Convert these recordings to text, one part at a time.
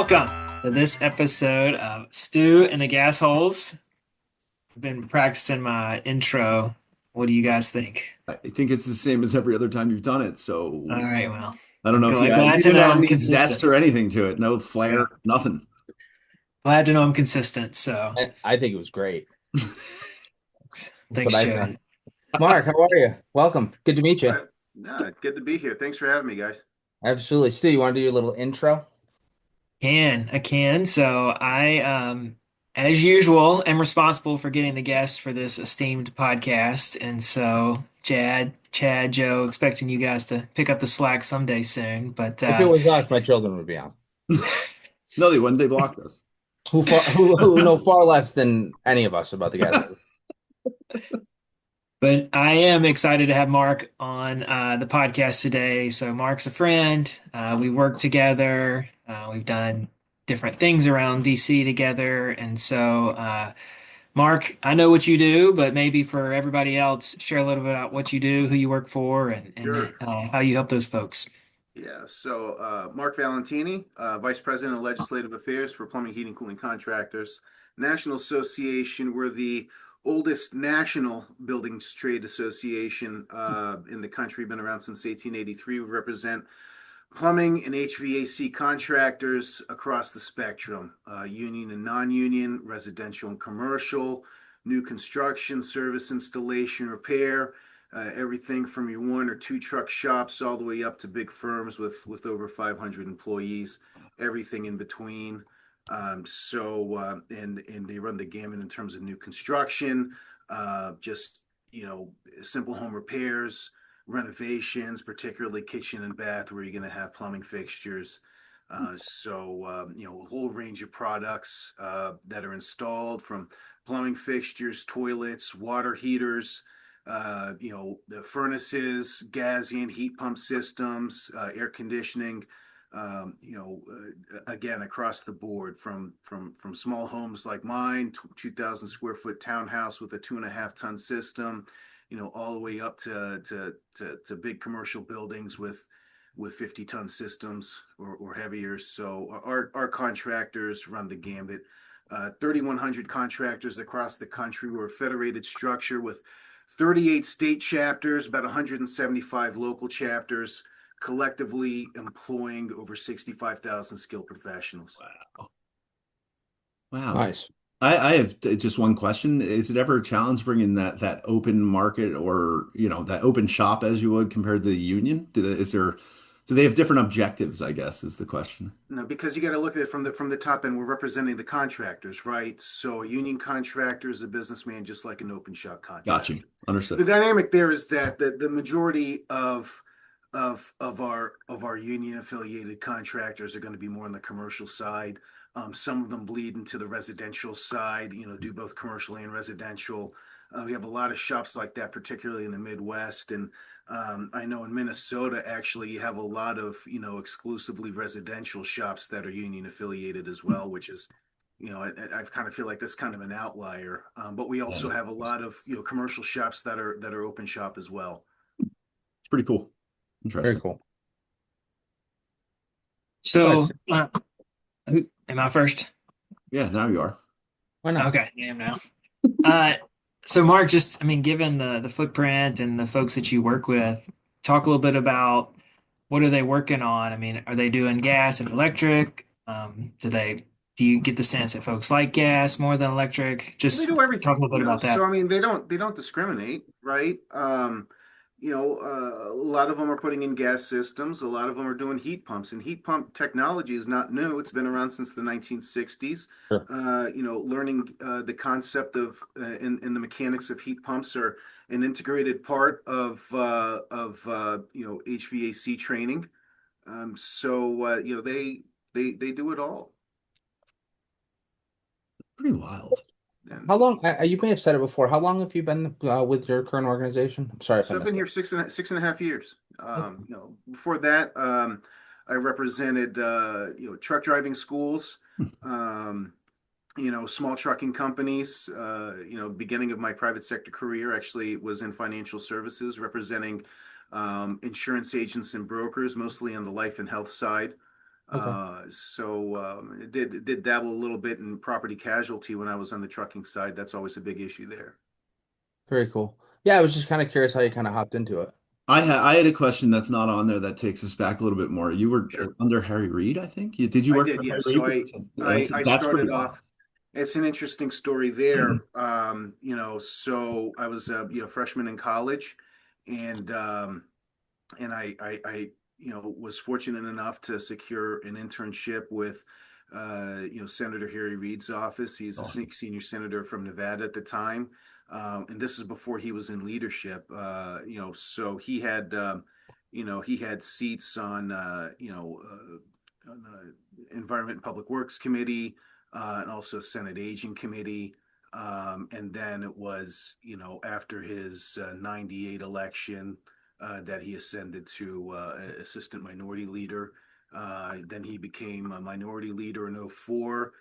Welcome to this episode of Stew and the Gasholes. I've been practicing my intro. What do you guys think? I think it's the same as every other time you've done it. All So right, well, I don't know if glad you to didn't know add I'm any zest consistent. or anything to it. No Yeah, flair, nothing. glad to know I'm consistent. So, I think it was great. That's what thanks, I Joe. think. Mark, how are you? Welcome. Good to meet you. Right. No, good to be here. Thanks for having me, guys. Absolutely. Stu, you want to do your little intro? I can. So, as usual, am responsible for getting the guests for this esteemed podcast. And so, Chad, Joe, expecting you guys to pick up the slack someday soon. But If it was us, my children would be on. No, they wouldn't. They blocked us. Who know far less than any of us about the guys. But I am excited to have Mark on the podcast today. So Mark's a friend. We work together. We've done different things around DC together. And so, Mark, I know what you do, but maybe for everybody else, share a little bit about what you do, who you work for, and Sure. how you help those folks. Yeah. Mark Valentini, Vice President of Legislative Affairs for Plumbing, Heating, Cooling Contractors, National Association. We're the oldest national buildings trade association in the country. Been around since 1883. We represent plumbing and HVAC contractors across the spectrum, union and non-union, residential and commercial, new construction, service installation, repair, everything from your one or two truck shops all the way up to big firms with over 500 employees, everything in between. And they run the gamut in terms of new construction, just simple home repairs, renovations, particularly kitchen and bath, where you're going to have plumbing fixtures. A whole range of products that are installed, from plumbing fixtures, toilets, water heaters, the furnaces, gas and heat pump systems, air conditioning. Again, across the board, from small homes like mine, 2,000 square foot townhouse with a 2.5 ton system, all the way up to big commercial buildings with 50-ton systems or heavier. So our contractors run the gambit. 3,100 contractors across the country. We're a federated structure with 38 state chapters, about 175 local chapters, collectively employing over 65,000 skilled professionals. Wow. Wow. Nice. I have just one question. Is it ever a challenge bringing that open market or, that open shop as you would compared to the union? Do they have different objectives, I guess, is the question. No, because you got to look at it from the top end. We're representing the contractors, right? So a union contractor is a businessman just like an open shop Got contractor. you. Understood. The dynamic there is that the majority of our union affiliated contractors are going to be more on the commercial side. Some of them bleed into the residential side, do both commercial and residential. We have a lot of shops like that, particularly in the Midwest. And I know in Minnesota, actually, you have a lot of, exclusively residential shops that are union affiliated as well, which is, I kind of feel like that's kind of an outlier. But we also Yeah. have a lot of, commercial shops that are open shop as well. It's pretty cool. Very Interesting. cool. So, Nice. am I first? Yeah, now you are. Why not? Okay, I am now. Uh, so Mark, given the footprint and the folks that you work with, talk a little bit about what are they working on? I mean, are they doing gas and electric? Do you get the sense that folks like gas more than electric? They Just do talk a everything, little bit about so that. I mean, they don't discriminate, right? A lot of them are putting in gas systems. A lot of them are doing heat pumps, and heat pump technology is not new. It's been around since the 1960s. Sure. Learning the concept of and the mechanics of heat pumps are an integrated part of HVAC training. They do it all. Pretty wild. And How long? You may have said it before. How long have you been with your current organization? I'm sorry if I so I've been missed here it. six and a half years. Okay. Before that, I represented truck driving schools, small trucking companies. Beginning of my private sector career actually was in financial services, representing insurance agents and brokers, mostly on the life and health side. Okay. Did dabble a little bit in property casualty when I was on the trucking side. That's always a big issue there. Very cool. Yeah, I was just kind of curious how you kind of hopped into it. I had a question that's not on there that takes us back a little bit more. You were Sure. under Harry Reid, I think. Did you I work did, for yeah. Harry Reid? I That's pretty started wild. off. It's an interesting story there. So I was a freshman in college, and I was fortunate enough to secure an internship with Senator Harry Reid's office. He's a Awesome. senior senator from Nevada at the time, and this is before he was in leadership. So he had seats on on the Environment and Public Works Committee, and also Senate Aging Committee. And then it was, after his 98 election, that he ascended to assistant minority leader. Then he became a minority leader in '04.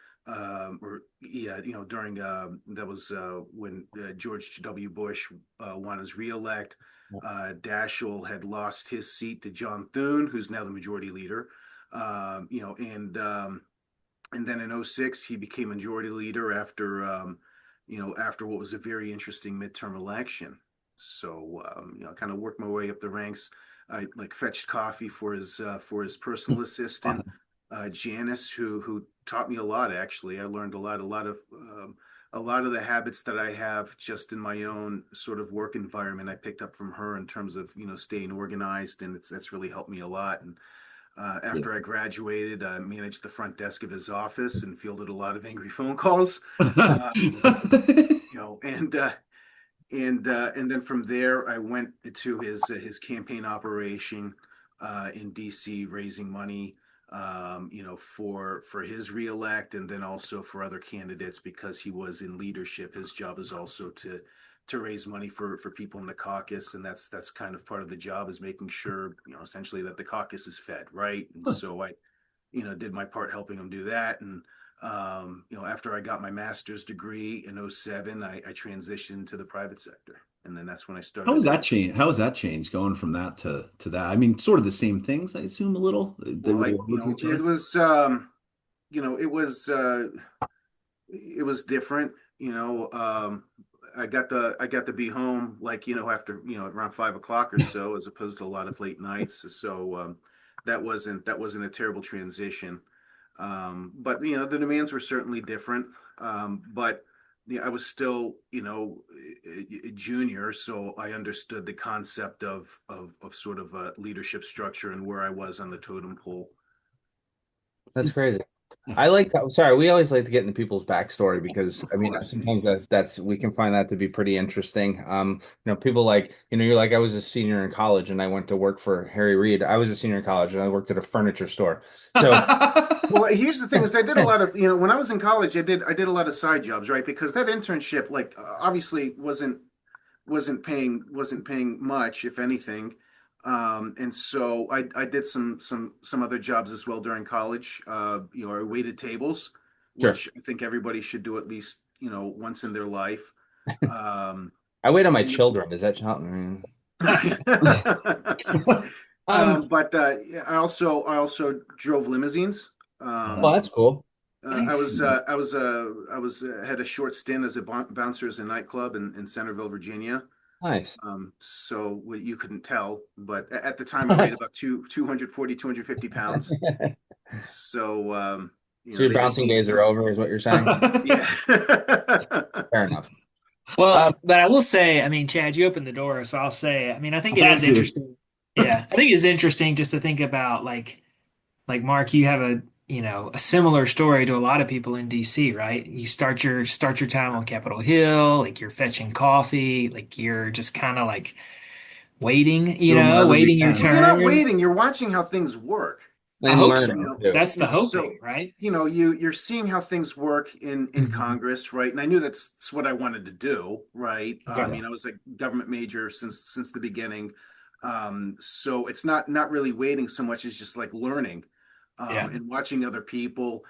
During that was when George W. Bush won his reelect. Daschle had lost his seat to John Thune, who's now the majority leader. And then in '06 he became majority leader after what was a very interesting midterm election. So I kind of worked my way up the ranks. I like fetched coffee for his personal assistant, Janice, who taught me a lot. Actually, I learned a lot of the habits that I have just in my own sort of work environment. I picked up from her in terms of staying organized, and that's really helped me a lot. And Yeah. after I graduated, I managed the front desk of his office and fielded a lot of angry phone calls. Uh, you know, and then from there, I went to his campaign operation in DC, raising money, for his reelect, and then also for other candidates because he was in leadership. His job is also to raise money for people in the caucus, and that's kind of part of the job, is making sure essentially that the caucus is fed, right? And so I did my part helping him do that. And after I got my master's degree in '07, I transitioned to the private sector, and then that's when I How was started. that change? How was that change going from that to that? I mean, sort of the same things, I assume a little. They Well, would over to each it other. was you know it was different. I got to be home, like after around 5 o'clock or so, as opposed to a lot of late nights. So that wasn't a terrible transition. But the demands were certainly different. But yeah, I was still a junior, so I understood the concept of sort of a leadership structure and where I was on the totem pole. That's crazy. I like that. Sorry, we always like to get into people's backstory because Of I mean course. sometimes that's we can find that to be pretty interesting. People like you're like I was a senior in college and I went to work for Harry Reid. I was a senior in college and I worked at a furniture store. So Well, here's the thing: is I did a lot of when I was in college, I did a lot of side jobs, right? Because that internship, like, obviously wasn't paying much, if anything. And so I did some other jobs as well during college. I waited tables, sure, which I think everybody should do at least once in their life. Um, I wait on my children. Does that count? Um, yeah, I also drove limousines. Oh, well, Um, that's that's cool. had a short stint as a bouncer in a nightclub in Centerville, Virginia. Nice. So well, you couldn't tell, but at the time I weighed about 240, 250 pounds. So, So your they just bouncing needed days are some, over, is what you're saying? yeah. Fair enough. Well, Um, but I will say, I mean, Chad, you opened the door, so I'll say, I mean, I think I it had is to. interesting. Yeah, I think it is interesting just to think about like Mark, you have a similar story to a lot of people in DC, right? You start your time on Capitol Hill, like you're fetching coffee, like you're just kind of like waiting, Doing whatever you waiting your can. Well, you're not turn. waiting, you're watching how things work. I and hope learning You so. know, too. That's the so hoping, right? you're seeing how things work in Mhm. Congress, right? And I knew that's what I wanted to do, right? Okay. Yeah. I was a government major since the beginning. So it's not really waiting so much as just like learning, Yeah. and watching other people,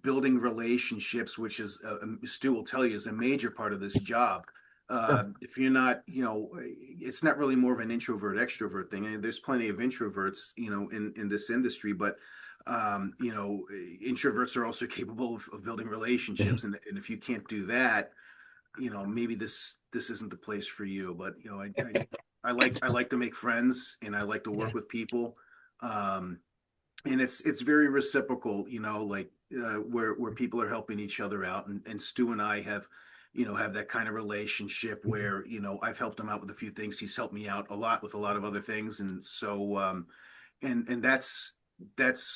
building relationships, which is Stu will tell you is a major part of this job. Sure. If you're not, it's not really more of an introvert extrovert thing. I mean, there's plenty of introverts, in this industry, but You know, introverts are also capable of building Yeah. relationships, and if you can't do that, you know, maybe this isn't the place for you. But you know, I like to make friends, and I like to Yeah. work with people. Um, and it's very reciprocal, you know, like where people are helping each other out, and Stu and I have, you know, have that kind of relationship Mhm. where, you know, I've helped him out with a few things, he's helped me out a lot with a lot of other things, and so and that's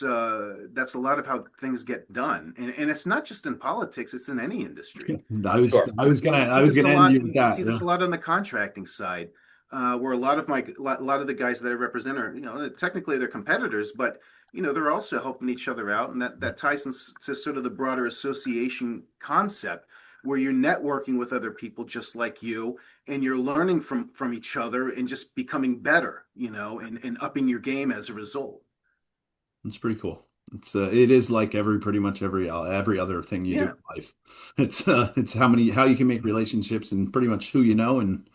a lot of how things get done, and it's not just in politics, it's in any industry. Sure. You see I was this a gonna end lot. you with You see that. this Yeah. a lot on the contracting side, where a lot of the guys that I represent are, you know, technically they're competitors, but you know they're also helping each other out, and that ties into sort of the broader association concept, where you're networking with other people just like you, and you're learning from each other and just becoming better, you know, and upping your game as a result. It's pretty cool. It is like pretty much every other thing you do Yeah, in life. It's how you can make relationships and pretty much who you know and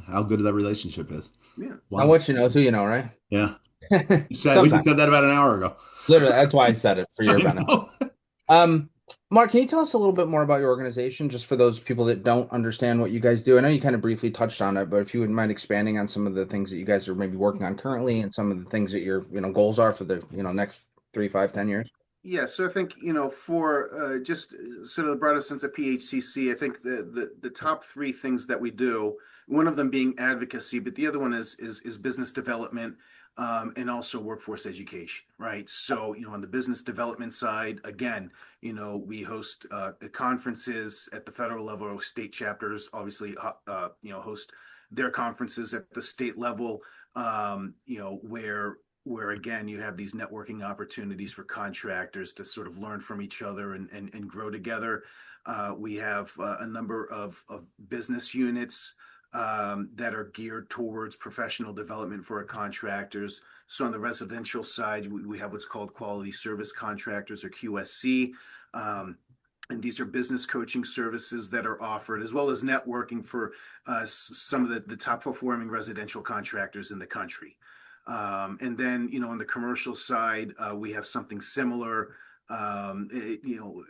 how good that relationship is. yeah. Now Wow. what you know is who you know, right? Yeah. We just Sometimes. said that about an hour ago. Literally, that's why I said it for your I benefit. know. Um, Mark, can you tell us a little bit more about your organization, just for those people that don't understand what you guys do? I know you kind of briefly touched on it, but if you wouldn't mind expanding on some of the things that you guys are maybe working on currently and some of the things that your, goals are for the, next 3, 5, 10 years. Yeah, so I think, you know, for just sort of the broader sense of PHCC, I think the top three things that we do, one of them being advocacy, but the other one is business development, and also workforce education, right? So, you know, on the business development side, again, you know, we host conferences at the federal level, state chapters obviously, you know, host their conferences at the state level, you know, where again you have these networking opportunities for contractors to sort of learn from each other and grow together. We have a number of business units that are geared towards professional development for our contractors. So on the residential side, we have what's called quality service contractors, or QSC. Um, and these are business coaching services that are offered, as well as networking for some of the top performing residential contractors in the country. And then, you know, on the commercial side, we have something similar. You know,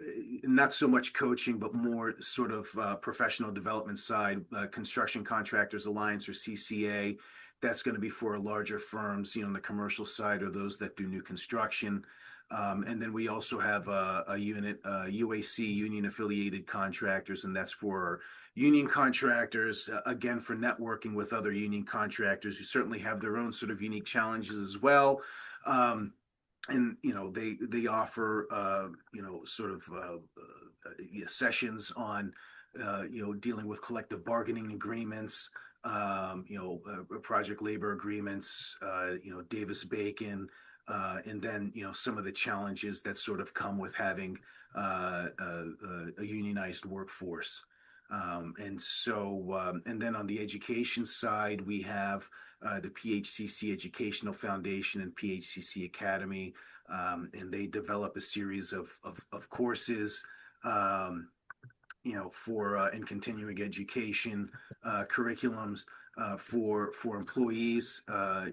not so much coaching, but more sort of professional development side, Construction Contractors Alliance, or CCA. That's going to be for larger firms, you know, on the commercial side, or those that do new construction. And then we also have a unit, UAC, Union Affiliated Contractors, and that's for union contractors, again, for networking with other union contractors who certainly have their own sort of unique challenges as well. Um, and you know they offer you know sort of sessions on you know dealing with collective bargaining agreements, you know project labor agreements, you know Davis Bacon, and then you know some of the challenges that sort of come with having a unionized workforce. And then on the education side, we have the PHCC Educational Foundation and PHCC Academy, and they develop a series of courses, um, you know, for in continuing education curriculums for employees,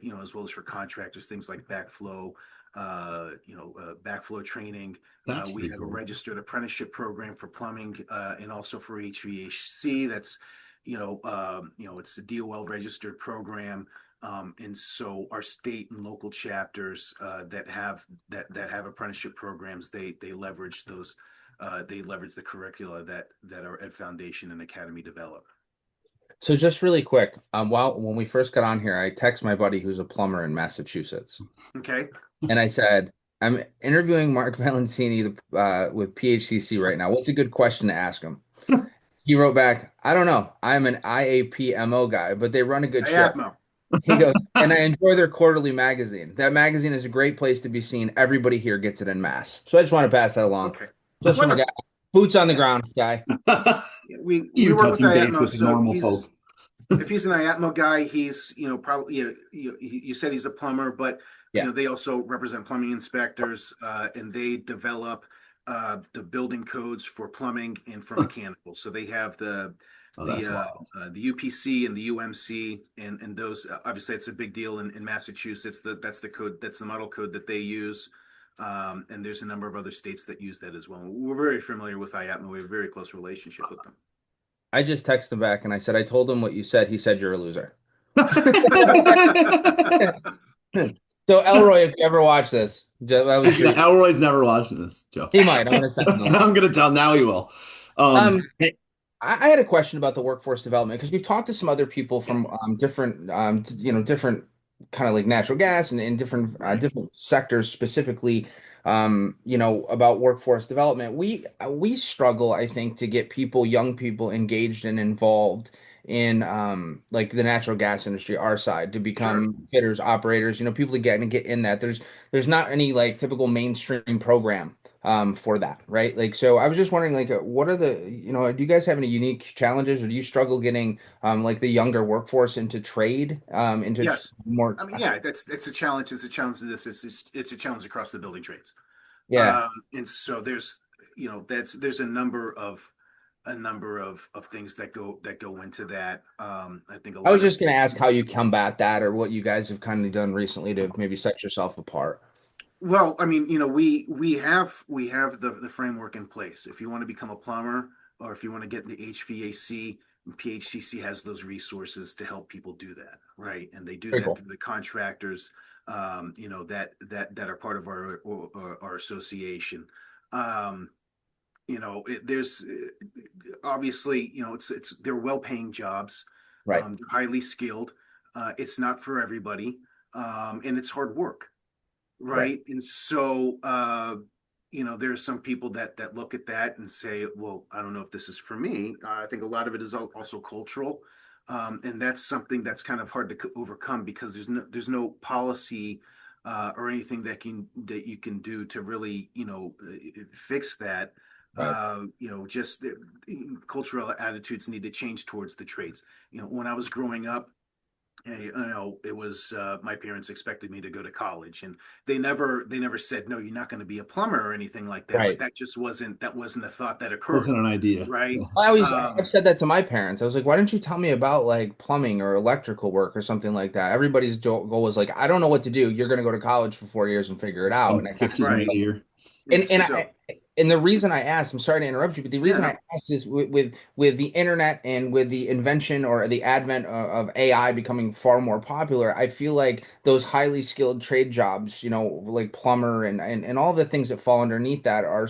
you know, as well as for contractors, things like backflow, backflow training. That's We pretty have a cool. registered apprenticeship program for plumbing, and also for HVAC. That's, you know, it's a DOL registered program. And so our state and local chapters that have apprenticeship programs, they leverage those, they leverage the curricula that our Ed Foundation and Academy develop. So just really quick, when we first got on here, I text my buddy who's a plumber in Massachusetts, Okay. and I said, I'm interviewing Mark Valentini with PHCC right now. What's a good question to ask him? He wrote back, I don't know. I'm an IAPMO guy, but they run a good ship. IAPMO. He goes, and I enjoy their quarterly magazine. That magazine is a great place to be seen. Everybody here gets it en masse. So I just want to pass that along. Okay. Just from a guy, Wonderful. boots on the Yeah. ground guy. We You work with touching base IAPMO, with the so normal he's folk. if he's an IAPMO guy, he's, you know, probably, you said he's a plumber, but you Yeah. know they also represent plumbing inspectors, and they develop the building codes for plumbing and for mechanical. So they have Oh, that's wild. the UPC and the UMC, and those, obviously it's a big deal in Massachusetts. That's the code, that's the model code that they use. And there's a number of other states that use that as well. We're very familiar with IAPMA. We have a very close relationship with them. I just texted him back and I said, I told him what you said. He said you're a loser. So Elroy, if you ever watch this, that was your, Elroy's never watching this, Joe. he might. I'm gonna send him the link. I'm gonna tell now he will. Um, I had a question about the workforce development because we've talked to some other people from different, different kind of like natural gas and different different sectors specifically, about workforce development. We struggle, I think, to get people, young people, engaged and involved in like the natural gas industry, our side, to Sure. become fitters, operators. People to get in that. There's not any like typical mainstream program for that, right? Like, so I was just wondering, like, what are do you guys have any unique challenges, or do you struggle getting like the younger workforce into trade, Yes. more? I mean, yeah, it's a challenge. It's a challenge to this. It's a challenge across the building trades. Yeah, And so there's a number of things that go into that. I think a I was lot of just gonna ask how you combat that, or what you guys have kind of done recently to maybe set yourself apart. Well, I mean, we have the framework in place. If you want to become a plumber or if you want to get into HVAC, PHCC has those resources to help people do that, right? And they do Very that cool. through the contractors, that are part of our association. Um, there's obviously, it's they're well-paying jobs. Right, They're highly skilled. It's not for everybody, and it's hard work. right, Right. And so, there are some people that look at that and say, well, I don't know if this is for me. I think a lot of it is also cultural. And that's something that's kind of hard to overcome because there's no policy or anything that you can do to really, fix that. right. Just cultural attitudes need to change towards the trades. When I was growing up, it was my parents expected me to go to college, and they never said no, you're not going to be a plumber or anything like that. But Right. that wasn't a thought that occurred, Wasn't an idea. right? I've said that to my parents. I was like, why didn't you tell me about like plumbing or electrical work or something like that? Everybody's goal was like, I don't know what to do. You're going to go to college for 4 years and figure it out. And Spend I kind 50 grand Right. a year. And and so, and the reason I asked, I'm sorry to interrupt you, but the yeah, reason I no, asked is with the internet and with the invention or the advent of AI becoming far more popular, I feel like those highly skilled trade jobs, like plumber and all the things that fall underneath that are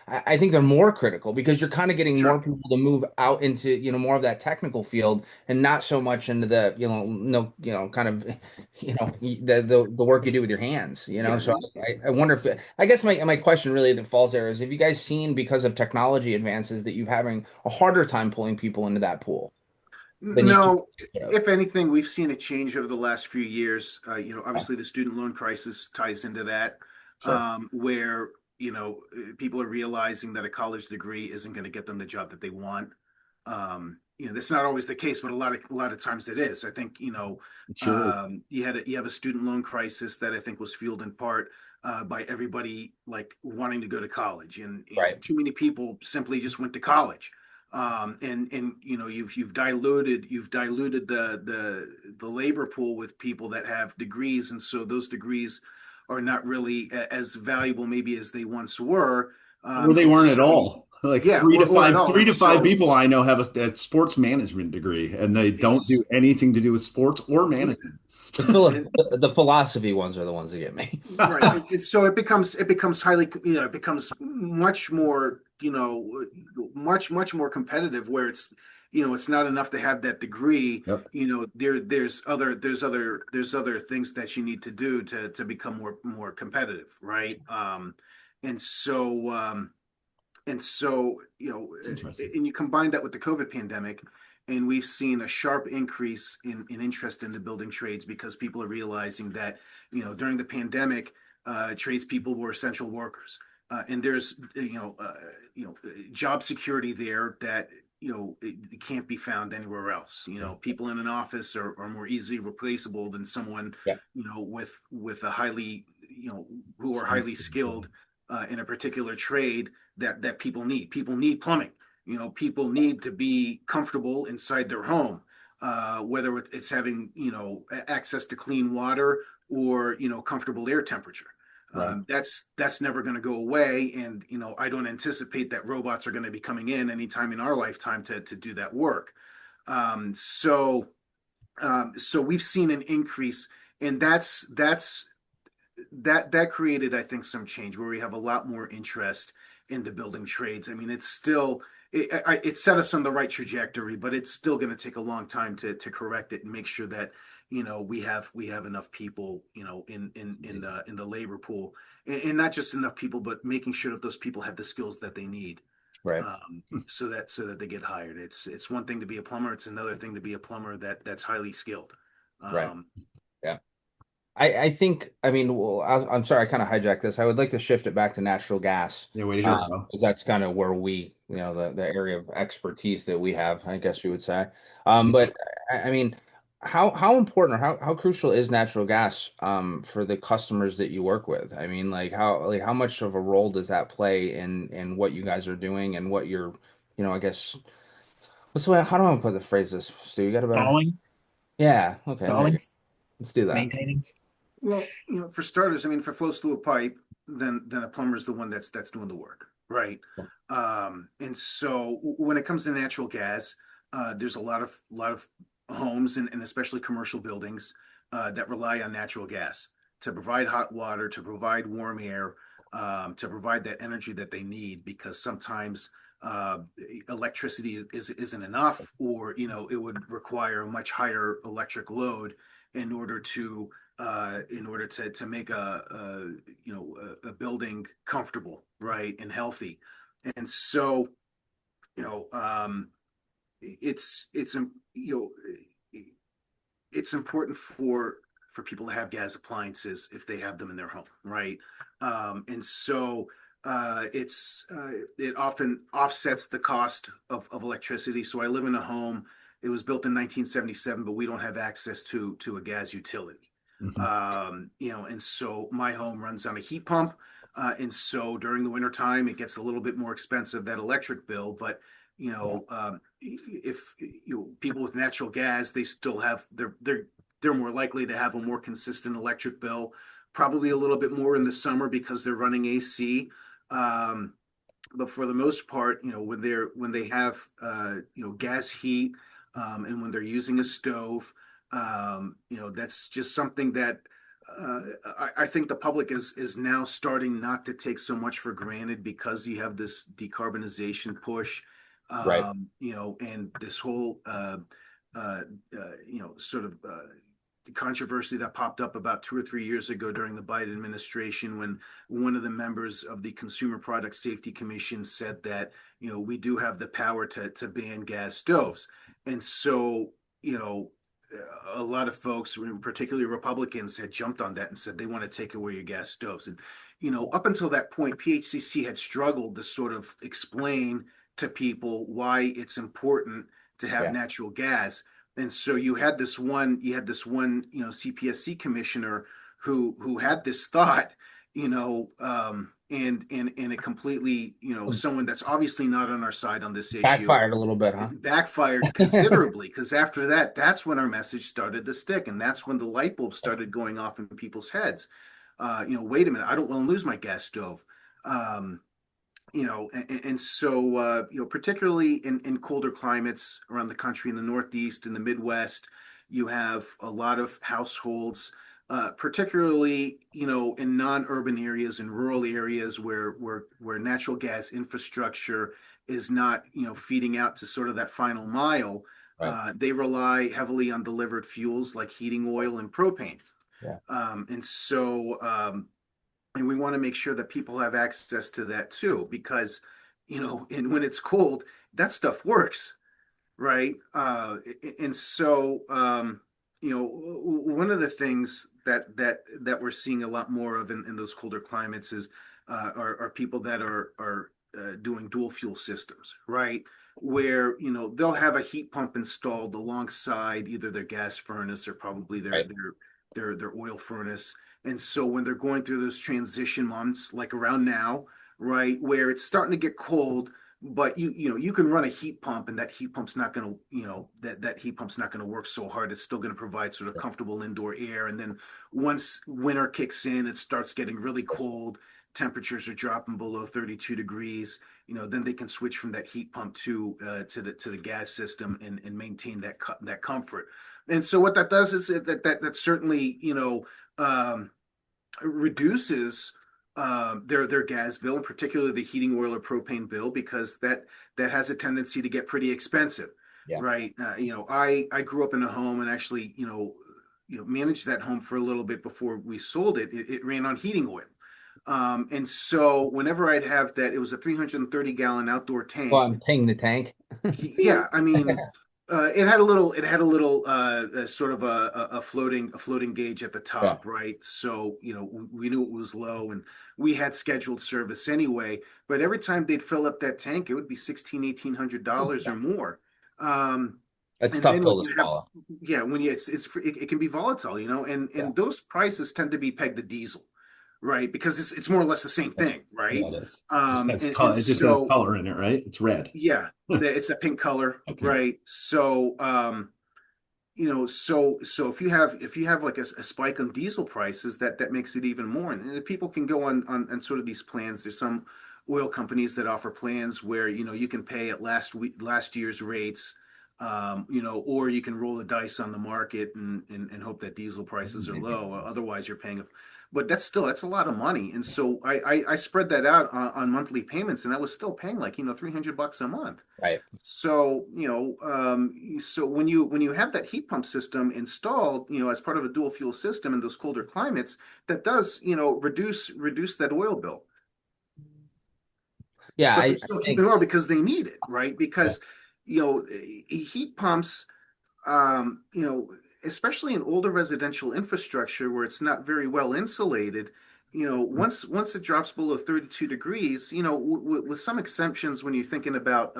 I think they're more critical because you're kind of getting more sure. people to move out into, more of that technical field and not so much into the, no, kind of, the work you do with your hands, Yeah. So I wonder if I guess my question really that falls there is, have you guys seen, because of technology advances, that you're having a harder time pulling people into that pool than you No, could have? if anything, we've seen a change over the last few years. Obviously the student loan crisis ties into that, Sure. where, people are realizing that a college degree isn't going to get them the job that they want. That's not always the case, but a lot of times it is. I think, It sure is. you have a student loan crisis that I think was fueled in part by everybody like wanting to go to college, and Right. too many people simply just went to college. And you've diluted the labor pool with people that have degrees, and so those degrees are not really as valuable maybe as they once were. Or they And weren't at so, all. Like yeah, three to or at five, all. three And to five so people I know have a sports management degree, and they don't do it's anything to do with sports or yeah, management. and The philosophy ones are the ones that get me. right. And so it becomes highly, it becomes much more, much more competitive where it's not enough to have that degree. Yep. There's other things that you need to do to become more competitive, right? And so, It's interesting. and you combine that with the COVID pandemic, and we've seen a sharp increase in interest in the building trades because people are realizing that, during the pandemic, tradespeople were essential workers. And there's, job security there that, it can't be found anywhere else. People in an office are more easily replaceable than someone, Yeah. with a highly, who are highly skilled in a particular trade that people need. People need plumbing. People need to be comfortable inside their home, whether it's having access to clean water or comfortable air temperature. Right. That's never going to go away. And, I don't anticipate that robots are going to be coming in anytime in our lifetime to do that work. So we've seen an increase, and that created, I think, some change where we have a lot more interest in the building trades. I mean, it's still it set us on the right trajectory, but it's still going to take a long time to correct it and make sure that we have enough people in the labor pool, and not just enough people, but making sure that those people have the skills that they need. Right. So that they get hired. It's one thing to be a plumber. It's another thing to be a plumber that's highly skilled. Right. Um, Yeah. I think, I mean, well, I'm sorry, I kind of hijacked this. I would like to shift it back to natural gas. Yeah, way to go, bro. 'Cause that's kind of where the area of expertise that we have, I guess you would say. But I mean, how important or how crucial is natural gas for the customers that you work with? I mean, how much of a role does that play in what you guys are doing and what you're, I guess what's the way, how do I put the phrase this, Stu? You got a better? Stalling, Yeah, okay, there you stalling, go. Let's do that. maintaining. well, for starters, I mean, if it flows through a pipe, then a plumber is the one that's doing the work, right? And so when it comes to natural gas, there's a lot of homes and especially commercial buildings that rely on natural gas to provide hot water, to provide warm air, to provide that energy that they need, because sometimes uh, electricity isn't enough, or it would require a much higher electric load in order to make a building comfortable, right, and healthy. And so you know it's it's important for people to have gas appliances if they have them in their home, right? And so it often offsets the cost of electricity. So I live in a home. It was built in 1977, but we don't have access to a gas utility. Mhm. And so my home runs on a heat pump. And so during the winter time, it gets a little bit more expensive, that electric bill. But Yeah. if people with natural gas, they still have they're more likely to have a more consistent electric bill, probably a little bit more in the summer because they're running AC. Um, but for the most part, when they have gas heat, and when they're using a stove, that's just something that uh, I think the public is now starting not to take so much for granted, because you have this decarbonization push, Right. and this whole uh, sort of controversy that popped up about 2 or 3 years ago during the Biden administration, when one of the members of the Consumer Product Safety Commission said that we do have the power to ban gas stoves. And so a lot of folks, particularly Republicans, had jumped on that and said they want to take away your gas stoves. And up until that point, PHCC had struggled to sort of explain to people why it's important to have Yeah. natural gas. And so you had this one CPSC commissioner who had this thought, and it completely, someone that's obviously not on our side on this issue. Backfired a little bit, huh? It backfired considerably, because after that, that's when our message started to stick, and that's when the light bulb started going off in people's heads. Wait a minute, I don't want to lose my gas stove. Um, and so particularly in colder climates around the country, in the Northeast, in the Midwest, you have a lot of households, particularly in non-urban areas and rural areas where natural gas infrastructure is not feeding out to sort of that final mile. Right. They rely heavily on delivered fuels like heating oil and propane. Yeah. And we want to make sure that people have access to that too, because and when it's cold, that stuff works, right? And so one of the things that we're seeing a lot more of in those colder climates is are people that are doing dual fuel systems, right? Where they'll have a heat pump installed alongside either their gas furnace or probably their Right. their their oil furnace. And so when they're going through those transition months, like around now, right, where it's starting to get cold, but you can run a heat pump, and that heat pump's not going to, that heat pump's not going to work so hard. It's still going to provide sort of comfortable indoor air. And then once winter kicks in, it starts getting really cold. Temperatures are dropping below 32 degrees. Then they can switch from that heat pump to the gas system and maintain that comfort. And so what that does is that certainly um, reduces their gas bill, and particularly the heating oil or propane bill, because that has a tendency to get pretty expensive, Yeah. right? I grew up in a home and actually managed that home for a little bit before we sold it. It ran on heating oil. And so whenever I'd have that, it was a 330-gallon outdoor Well, tank. I'm paying the tank. Yeah, I mean, it had a little sort of a floating gauge at the Yeah. top, right? So, we knew it was low, and we had scheduled service anyway, but every time they'd fill up that tank, it would be $1,800 or more. Um, That's and tough then when pill to you have, swallow. yeah, when you, it can be volatile, Yeah. and those prices tend to be pegged to diesel, right? Because it's more or less the same thing, Yeah, right? it is. And It just has so color in it, right? It's red. yeah, it's a pink color, Okay. right? So, so if you have like a spike on diesel prices, that makes it even more. And the people can go on sort of these plans. There's some oil companies that offer plans where you can pay at last year's rates, or you can roll the dice on the market and hope that diesel prices are low. Otherwise, you're paying. But that's a lot of money. And so I spread that out on monthly payments, and I was still paying like $300 a month. Right. So, so when you have that heat pump system installed, as part of a dual fuel system in those colder climates, that does, reduce that oil bill. Yeah, But I they're still think keeping oil because they need it, right? yeah. Because, heat pumps, especially in older residential infrastructure where it's not very well insulated, once it drops below 32 degrees, with some exceptions when you're thinking about,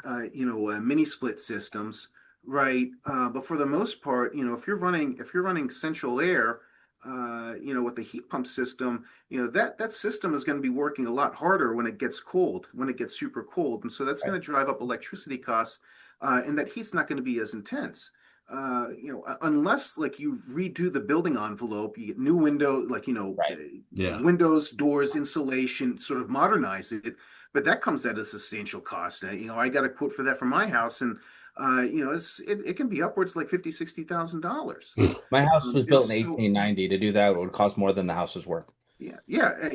mini split systems, right? But for the most part, if you're running central air, with the heat pump system, that system is going to be working a lot harder when it gets cold, when it gets super cold, and so that's going Right. to drive up electricity costs, and that heat's not going to be as intense. Unless like you redo the building envelope, you get new window, like Right. Yeah. windows, doors, insulation, sort of modernize it. But that comes at a substantial cost. I got a quote for that for my house, and it can be upwards like $50,000, $60,000. My house was And built in so 1890. To do that, it would cost more than the house is worth. yeah,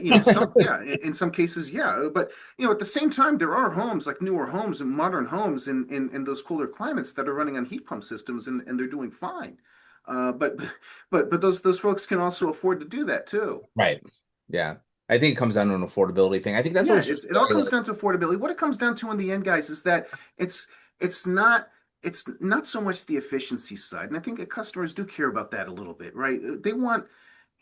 in some cases, yeah, but at the same time, there are homes like newer homes and modern homes in those cooler climates that are running on heat pump systems, and they're doing fine. But those folks can also afford to do that too. Right. Yeah. I think it comes down to an affordability thing. I think that's Yeah, what's just it all scary. comes down to affordability. What it comes down to in the end, guys, is that it's it's not it's not so much the efficiency side, and I think that customers do care about that a little bit, right? They want,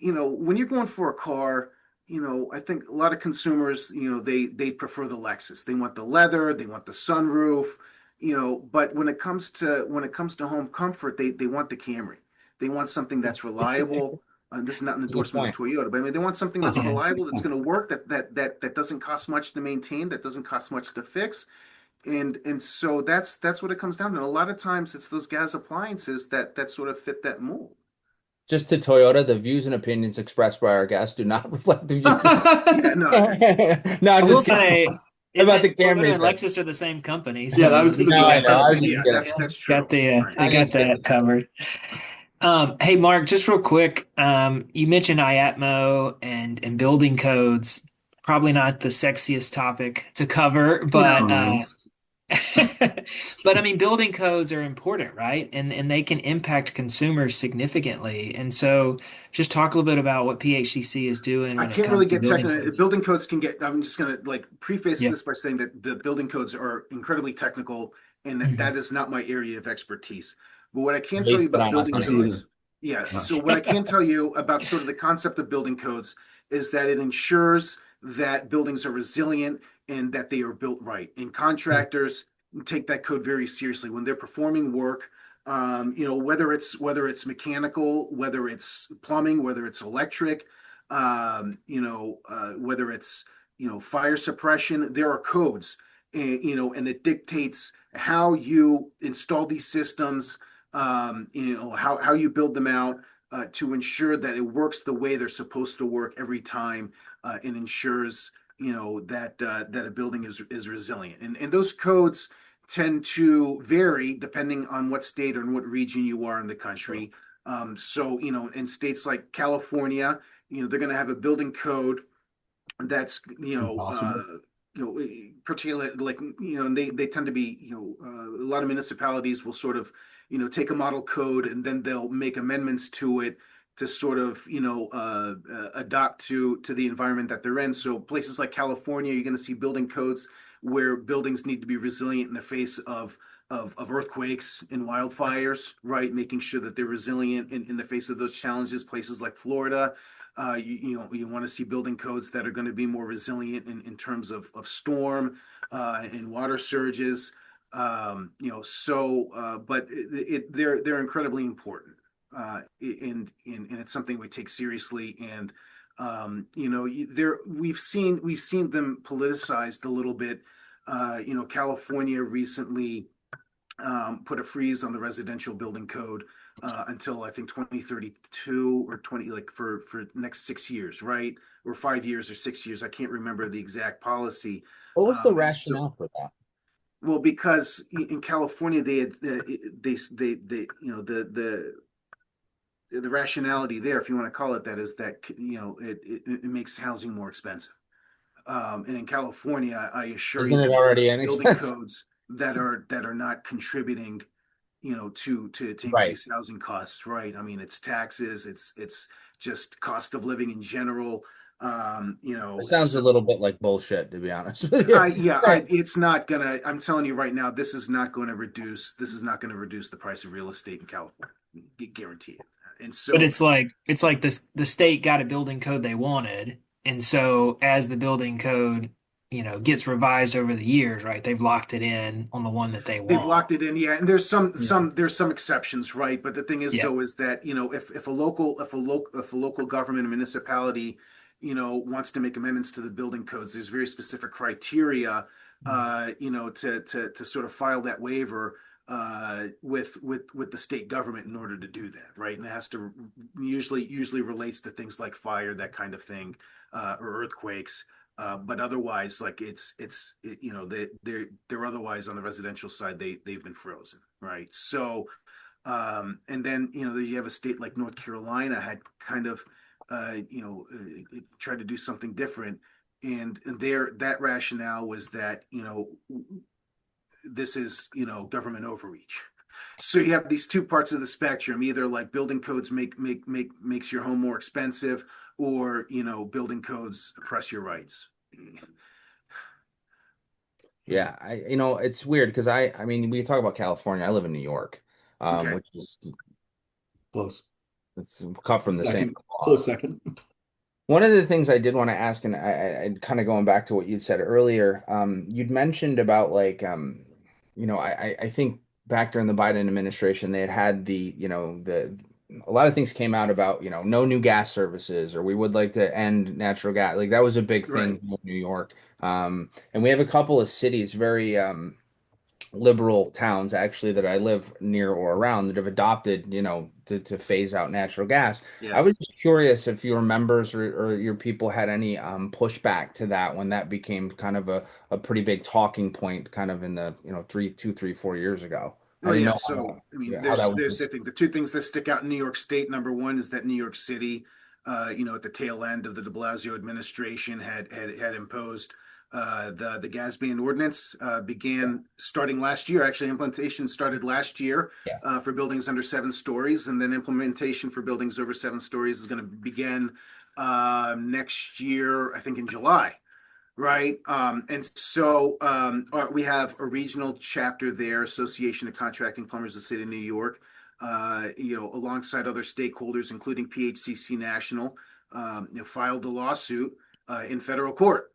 when you're going for a car, I think a lot of consumers, they prefer the Lexus. They want the leather, they want the sunroof, but when it comes to home comfort, they want the Camry. They want something that's reliable. This is not an Good endorsement of point. Toyota, but I mean, they want something that's Yeah. reliable, that's going to work, that doesn't cost much to maintain, that doesn't cost much to fix, and so that's what it comes down to. And a lot of times, it's those gas appliances that sort of fit that mold. Just to Toyota, the views and opinions expressed by our guests do not reflect the views. Yeah, no, No, I I'm will just kidding. say, About the isn't Toyota Camry and thing. Lexus are the same company? Yeah, I So was at gonna least No, you I say. got know. that. I was Yeah, just that's kidding. that's true. Right. They I got just that kidding. covered. Hey Mark, just real quick, you mentioned IATMO and building codes. Probably not the sexiest topic to cover, but No, but I mean, building codes are important, right? And they can impact consumers significantly. And so, just talk a little bit about what PHCC is doing I when it can't really comes to get building technical. codes. Building codes can get. I'm just gonna like preface Yeah. this by saying that the building codes are incredibly technical, and that Mhm. is not my area of expertise. But what I can tell you Wasted about on us building us anyway. either. codes, yeah. Uh, So what I can tell you about sort of the concept of building codes is that it ensures that buildings are resilient and that they are built right. And contractors take that code very seriously when they're performing work. Whether it's mechanical, whether it's plumbing, whether it's electric, whether it's fire suppression, there are codes and and it dictates how you install these systems, how you build them out to ensure that it works the way they're supposed to work every time, and ensures that a building is resilient. And those codes tend to vary depending on what state or in what region you are in the country. So in states like California, they're going to have a building code that's Impossible. particularly like and they tend to be a lot of municipalities will sort of take a model code and then they'll make amendments to it to sort of adapt to the environment that they're in. So places like California, you're going to see building codes where buildings need to be resilient in the face of earthquakes and wildfires, right? Making sure that they're resilient in the face of those challenges. Places like Florida, you want to see building codes that are going to be more resilient in terms of storm and water surges. But they're incredibly important, and it's something we take seriously. And we've seen them politicized a little bit. California recently put a freeze on the residential building code until I think 2032 or 20, like for next 6 years, right? Or 5 years or 6 years. I can't remember the exact policy. What was the And so, rationale for that? well, because in California they had the rationality there, if you want to call it that, is that it makes housing more expensive. And in California, I assure you Isn't it that it's the already building inexpensive? codes that are not contributing, to Right. increase housing costs, right? I mean, it's taxes, it's just cost of living in general. It sounds a So little bit like bullshit, to be honest with you. Right. it's not gonna. I'm telling you right now, this is not going to reduce. This is not going to reduce the price of real estate in California. Guarantee it. And But so, it's like the state got a building code they wanted, and so as the building code, gets revised over the years, right? They've locked it in on the one that they they've want. locked it in, yeah. And there's some Yeah. some there's some exceptions, right? But the thing is, Yeah. though, is that if a local government or municipality, wants to make amendments to the building codes, there's very specific criteria, to sort of file that waiver with the state government in order to do that, right? And it has to usually relates to things like fire, that kind of thing, or earthquakes. But otherwise, like they're otherwise on the residential side, they've been frozen, right? So, and then you have a state like North Carolina had kind of tried to do something different, and their that rationale was that this is government overreach. So you have these two parts of the spectrum, either like building codes makes your home more expensive, or building codes oppress your rights. Yeah, it's weird because I mean, we talk about California. I live in New York, Okay. which is Close. it's cut from the same Second. cloth. Close second. One of the things I did want to ask, and I kind of going back to what you'd said earlier, you'd mentioned about like, I think back during the Biden administration, they had a lot of things came out about, no new gas services, or we would like to end natural gas. Like that was a big Right. thing in New York. And we have a couple of cities, very, liberal towns actually that I live near or around that have adopted, to phase out natural gas. I Yes. was just curious if your members or your people had any pushback to that when that became kind of a pretty big talking point kind of in the, 4 years ago. I Oh, didn't yeah. know So, I mean, yeah, how that there's I was. think the two things that stick out in New York State. Number one is that New York City, at the tail end of the De Blasio administration, had imposed the gas ban ordinance. Began starting last year. Actually, implementation started last year Yeah. for buildings under 7 stories, and then implementation for buildings over 7 stories is going to begin next year, I think in July. Right. And so we have a regional chapter there, Association of Contracting Plumbers of the State of New York, alongside other stakeholders, including PHCC National, filed a lawsuit in federal court,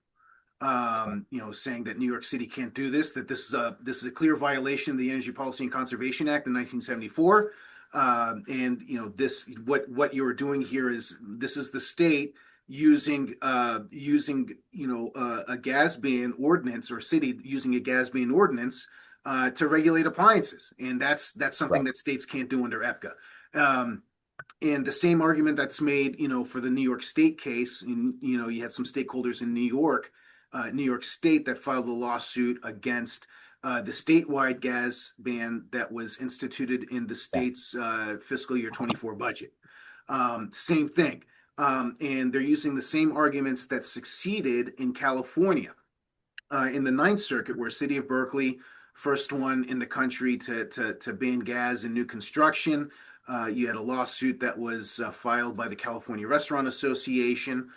saying that New York City can't do this, that this is a clear violation of the Energy Policy and Conservation Act in 1974. And this what you're doing here is this is the state using a gas ban ordinance, or city using a gas ban ordinance to regulate appliances, and that's something Right. that states can't do under EPCA. And the same argument that's made, for the New York State case, and you had some stakeholders in New York State, that filed a lawsuit against the statewide gas ban that was instituted in the Yeah. state's fiscal year 24 budget. Same thing. And they're using the same arguments that succeeded in California, in the Ninth Circuit, where City of Berkeley, first one in the country to ban gas in new construction. You had a lawsuit that was filed by the California Restaurant Association,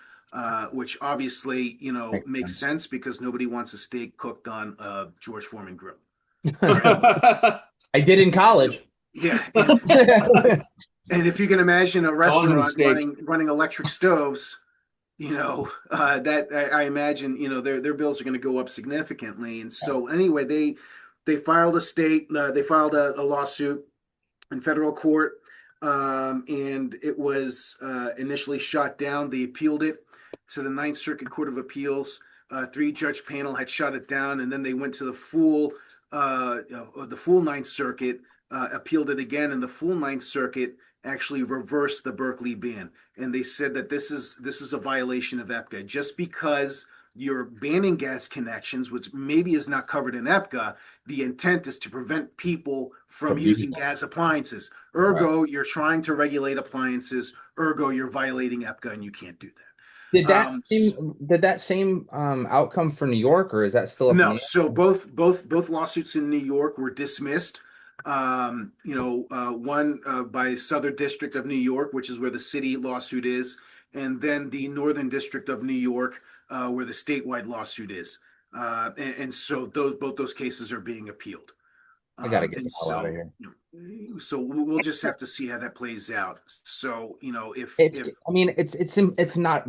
which obviously, makes sense because nobody wants a steak cooked on a George Foreman grill. I did in So, college. yeah. And if you can imagine a restaurant running electric stoves, that I imagine, their bills are going to go up significantly. And so anyway, they filed a lawsuit in federal court, and it was initially shot down. They appealed it to the Ninth Circuit Court of Appeals. Three-judge panel had shot it down, and then they went to the full Ninth Circuit, appealed it again, and the full Ninth Circuit actually reversed the Berkeley ban, and they said that this is a violation of EPCA. Just because you're banning gas connections, which maybe is not covered in EPCA, the intent is to prevent people from using gas appliances. Ergo, you're trying to regulate appliances. Ergo, you're violating EPCA, and you can't do that. Did that same outcome for New York, or is that still up in the No, air? so both lawsuits in New York were dismissed. One by Southern District of New York, which is where the city lawsuit is, and then the Northern District of New York, where the statewide lawsuit is. And so both those cases are being appealed. I gotta get And the hell out of so, here. so we'll just have to see how that plays out. So, It's not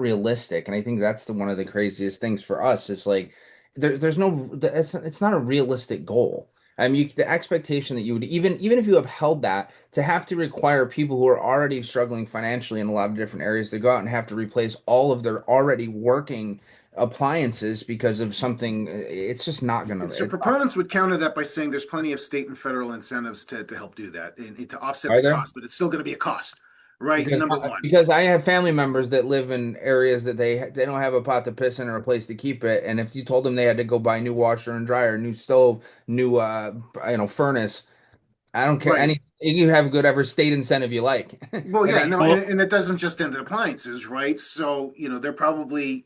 realistic, and I think that's one of the craziest things for us is like there's no it's not a realistic goal. I mean, the expectation that you would even if you upheld that, to have to require people who are already struggling financially in a lot of different areas to go out and have to replace all of their already working appliances because of something, it's just not gonna. so proponents would counter that by saying there's plenty of state and federal incentives to help do that, and to offset Are the there? cost, but it's still going to be a cost, right? Because Number one. because I have family members that live in areas that they don't have a pot to piss in or a place to keep it, and if you told them they had to go buy new washer and dryer, new stove, new furnace, I don't care Right. any you have whatever state incentive you like. Well, And yeah, they no, don't- and it doesn't just end at appliances, right? So, they're probably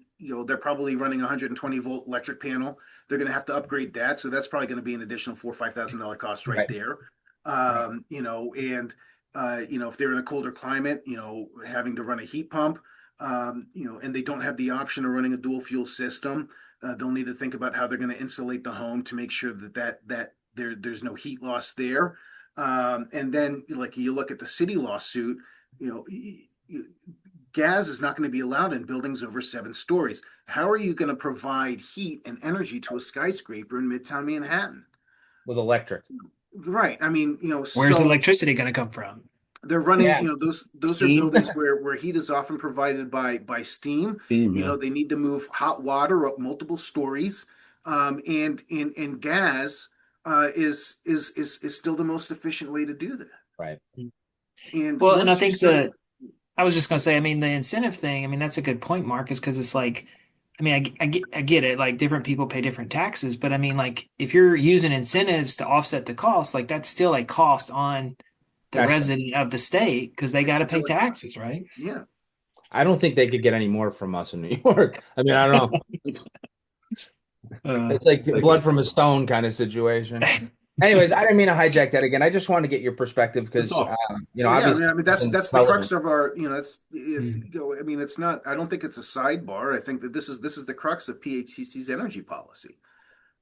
running a 120-volt electric panel. They're going to have to upgrade that, so that's probably going to be an additional $4,000 or $5,000 cost right Right, there. right. If they're in a colder climate, having to run a heat pump, and they don't have the option of running a dual fuel system, they'll need to think about how they're going to insulate the home to make sure that there's no heat loss there. And then, like, you look at the city lawsuit, gas is not going to be allowed in buildings over 7 stories. How are you going to provide heat and energy to a skyscraper in Midtown Manhattan? With electric. Right. I mean, Where's the so electricity going to come from? they're running, Yeah. those are Steam. buildings where heat is often provided by steam. Steam, yeah. They need to move hot water up multiple stories. And gas is still the most efficient way to do that. Right. And Well, and I once you think start, I was just going to say, I mean, the incentive thing, I mean, that's a good point, Mark, is because it's like, I mean, I get it. Like different people pay different taxes, but I mean, like if you're using incentives to offset the cost, like that's still a cost on the That's- resident of the state because they got to It's pay still a- taxes, right? yeah. I don't think they could get any more from us in New York. I mean, I don't know. It's like blood from a stone kind of situation. Anyways, I didn't mean to hijack that again. I just want to get your perspective because, That's all. Yeah, obviously I mean, that's the relevant. crux of our, Mm. I mean, it's not, I don't think it's a sidebar. I think that this is the crux of PHCC's energy policy,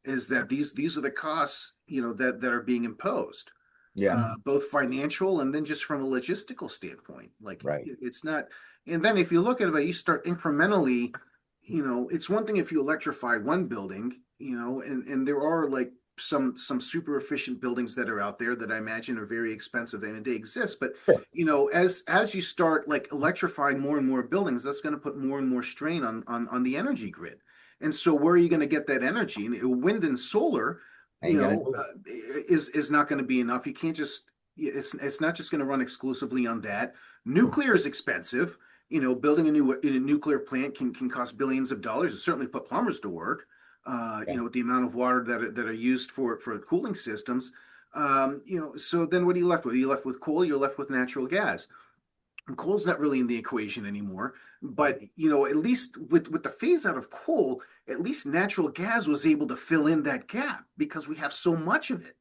is that these are the costs, that are being imposed, Yeah, both financial and then just from a logistical standpoint. Like, right. it's not, and then if you look at it, you start incrementally, it's one thing if you electrify one building, and there are like some super efficient buildings that are out there that I imagine are very expensive. I mean, they exist, but Sure. as you start like electrifying more and more buildings, that's going to put more and more strain on the energy grid. And so, where are you going to get that energy? And wind and solar, Ain't gonna do it. is not going to be enough. You can't just it's not just going to run exclusively on that. Nuclear is expensive. Building a nuclear plant can cost billions of dollars. It certainly put plumbers to work. Yeah. With the amount of water that are used for cooling systems. So then what are you left with? Are you left with coal? You're left with natural gas. And coal's not really in the equation anymore. But at least with the phase out of coal, at least natural gas was able to fill in that gap because we have so much of it,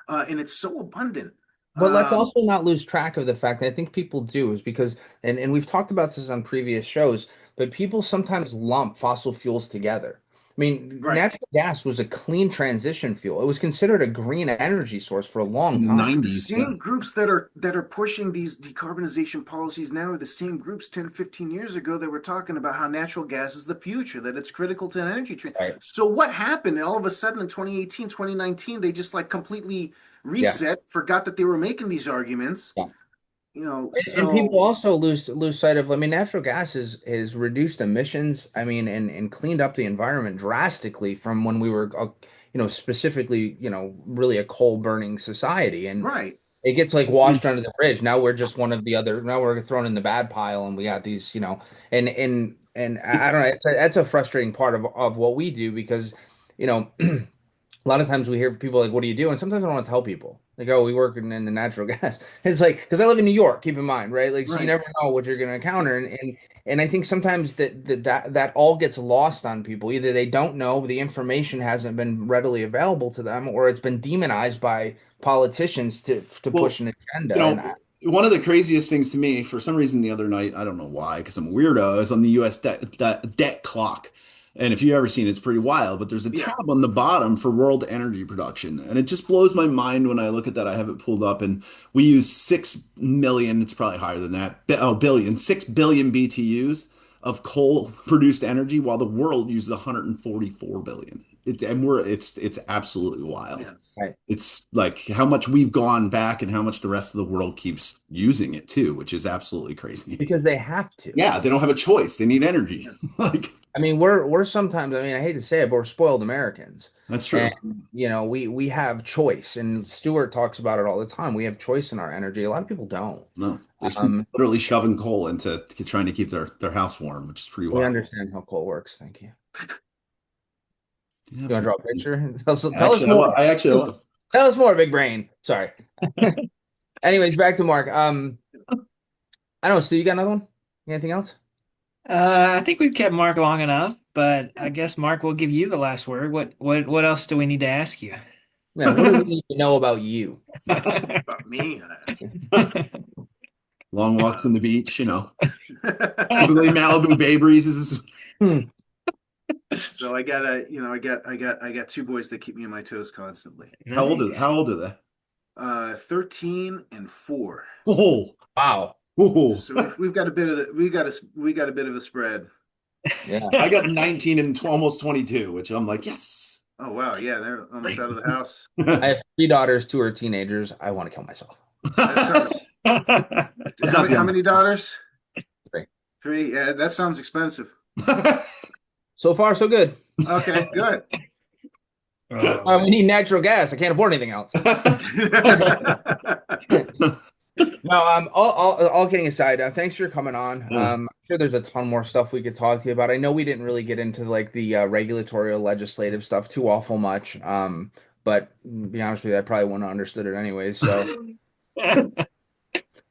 and it's so abundant. But let's Um, also not lose track of the fact that I think people do is because, and we've talked about this on previous shows, but people sometimes lump fossil fuels together. I mean, right. natural gas was a clean transition fuel. It was considered a green energy source for a long In the time. The 90s. same groups that are pushing these decarbonization policies now are the same groups 10, 15 years ago that were talking about how natural gas is the future, that it's critical to an energy trend. Right. So what happened? All of a sudden in 2018, 2019, they just like completely Yeah. reset, forgot that they were making these arguments, Yeah. And people so also lose sight of, I mean, natural gas has reduced emissions, I mean, and cleaned up the environment drastically from when we were, specifically, really a coal burning society. And right. it gets like washed under the bridge. Now we're just one of the other. Now we're thrown in the bad pile, and we got these, and I It's don't know. That's a frustrating part of what we do because, you know, a lot of times we hear people like, "What do you do?" And sometimes I don't want to tell people. Like, "Oh, we work in the natural gas." It's like because I live in New York. Keep in mind, right? Like, so you Right. never know what you're going to encounter, and I think sometimes that all gets lost on people. Either they don't know, the information hasn't been readily available to them, or it's been demonized by politicians to Well, push an agenda. you And know, one of the craziest things to me, for some reason the other night, I don't know why, because I'm a weirdo, I was on the US debt clock. And if you've ever seen it, it's pretty wild. But there's a Yeah. tab on the bottom for world energy production. And it just blows my mind when I look at that. I have it pulled up, and we use 6 million, it's probably higher than that, billion, 6 billion BTUs of coal produced energy, while the world uses 144 billion. It's absolutely wild. Yeah. right, It's like how much we've gone back and how much the rest of the world keeps using it too, which is absolutely crazy. because they have to. Yeah, they don't have a choice. They need energy. Yeah. Like, I mean, we're sometimes, I mean, I hate to say it, but we're spoiled Americans. that's And true. we have choice. And Stewart talks about it all the time. We have choice in our energy. A lot of people don't. No, there's people Um, literally shoving coal into trying to keep their house warm, which is pretty we wild. understand how coal works. Thank you. Yeah, You want to draw a picture? Tell us actually, more. I was. Tell us more, big brain. Sorry. Anyways, back to Mark. I don't know, Stu, you got another one? Anything else? I think we've kept Mark long enough, but I guess Mark will give you the last word. What else do we need to ask you? Yeah, what do we need to know about you? About me. Long walks Uh, on the beach, typically Malibu Bay breezes. Hmm. so I got two boys that keep me on my toes constantly. Nice. How old are they? 13 and 4. Oh, Wow. oh. So we've got a bit of the we got a bit of a spread. Yeah. I got 19 and almost 22, which I'm like, yes. Oh wow, yeah, they're almost out of the house. I have three daughters, two are teenagers. I want to kill myself. That sounds. That's How not many the how end. many daughters? Three. 3. Yeah, that sounds expensive. So far, so good. Okay, good. Oh, We need natural gas. I can't afford anything else. No, all kidding aside, thanks for coming on. Yeah. I'm sure there's a ton more stuff we could talk to you about. I know we didn't really get into like the regulatory or legislative stuff too awful much. But to be honest with you, I probably wouldn't have understood it anyways. So, the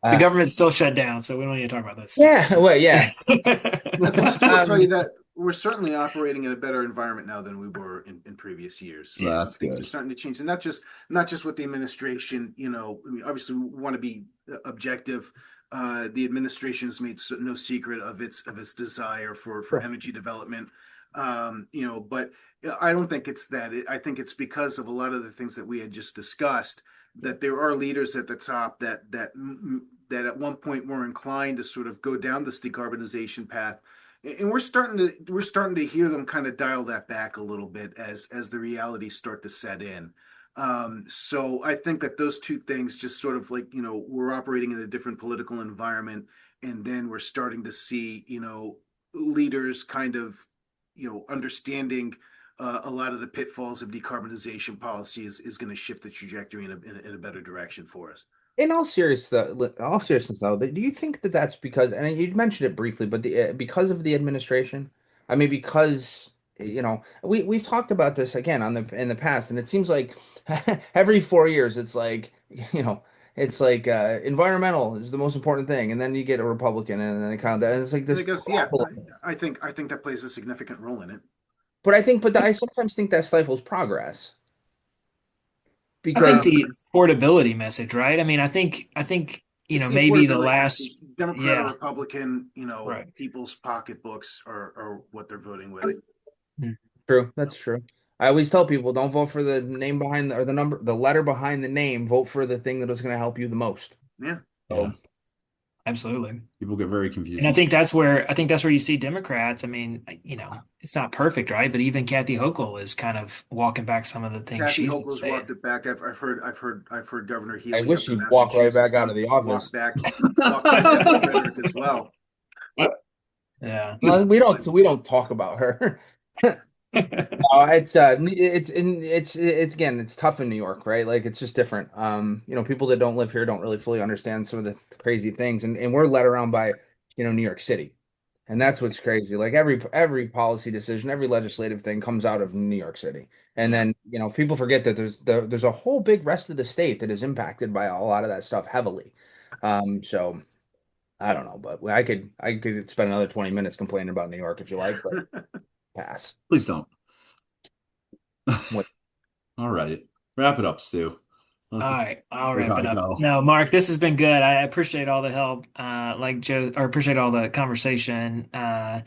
uh, government's still shut down, so we don't need to talk about that stuff. yeah, well, yeah. I think Stu will tell Um, you that we're certainly operating in a better environment now than we were in previous years. Yeah. That's Things are good. starting to change, and not just with the administration. I mean, obviously, we want to be objective. The administration has made no secret of its desire for sure. energy development. But I don't think it's that. I think it's because of a lot of the things that we had just discussed that there are leaders at the top that at one point were inclined to sort of go down this decarbonization path, and we're starting to hear them kind of dial that back a little bit as the realities start to set in. So I think that those two things just sort of like, we're operating in a different political environment, and then we're starting to see, leaders kind of, understanding a lot of the pitfalls of decarbonization policy is going to shift the trajectory in a better direction for us. In all seriousness, though, do you think that that's because, and you mentioned it briefly, but because of the administration? I mean, because we've talked about this again in the past, and it seems like every 4 years, it's like environmental is the most important thing, and then you get a Republican, and then they kind of, and it's like And this. I guess, yeah, I think that plays a significant role in it. But I sometimes think that stifles progress I think because Um, the affordability message, right? I mean, I think, it's the maybe the affordability last, message. Democrat or yeah, Republican, right. people's pocketbooks are what they're voting with. Mm. true, that's true. I always tell people don't vote for the name behind or the number, the letter behind the name. Vote for the thing that is going to help you the most. Yeah. Yeah. So Absolutely. People get very And confused. I think that's where you see Democrats. I mean, it's not perfect, right? But even Kathy Hochul is kind of walking back some of the things Kathy she's been Hochul's saying. walked it back. I've heard Governor I Healy up wish in you'd walk right back Massachusetts out of the office. walk back that rhetoric as well. Yeah. Well, we don't talk about her. It's again, it's tough in New York, right? Like it's just different. People that don't live here don't really fully understand some of the crazy things, and we're led around by, New York City, and that's what's crazy. Like every policy decision, every legislative thing comes out of New York City, and Yeah. then people forget that there's a whole big rest of the state that is impacted by a lot of that stuff heavily. So I don't know, but I could spend another 20 minutes complaining about New York if you like, but pass. Please don't. What? All right. Wrap it up, Stu. Let All this right, I'll big wrap guy it up. go. No, Mark, this has been good. I appreciate all the help. Like Joe, or appreciate all the conversation. I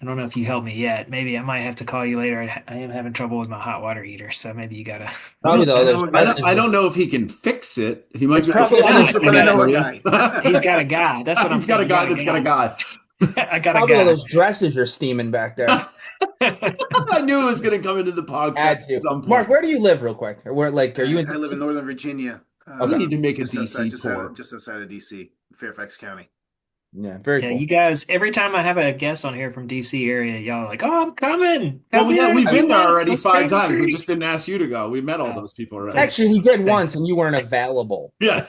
don't know if you helped me yet. Maybe I might have to call you later. I am having trouble with my hot water heater, so maybe you gotta. I Probably don't, the I other know a I guy. don't, stresses. I don't know if he can fix it. He might It's be able probably to He's all those not. answer He's But I it got know a a for you. guy. he's got a guy. That's what I'm He's got saying. a He guy got a that's got a guy. guy. I got a Probably all guy. those dresses you're steaming back there. I knew it was going to come into the podcast Add at to. some Mark, point. where do you live, real quick? Or where, like, are you in? I live in Northern Virginia, We Okay. need to make a just outside, DC just out of, tour. just outside of DC, Fairfax County. Yeah, very Yeah, cool. you guys. Every time I have a guest on here from DC area, y'all are like, "Oh, I'm coming. Well, Come here in a we've I, few been there months. already Let's 5 times. We just trees." didn't ask you to go. We met all Uh, those people already. actually, thanks. we did once, Thanks. and you weren't available. Yeah.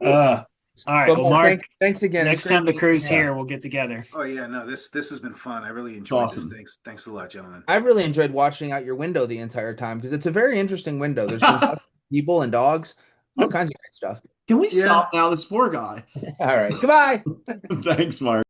Uh, all right. But Well, Mark, Mark, thanks again. It's next great time the meeting you. crew's Yeah. here, we'll get together. Oh yeah, no, this has been fun. I really It's enjoyed this. awesome. Thanks a lot, gentlemen. I've really enjoyed watching out your window the entire time because it's a very interesting window. There's been people and dogs, all kinds of great stuff. Can we Yeah. stop now? This poor guy. All right, goodbye. Thanks, Mark.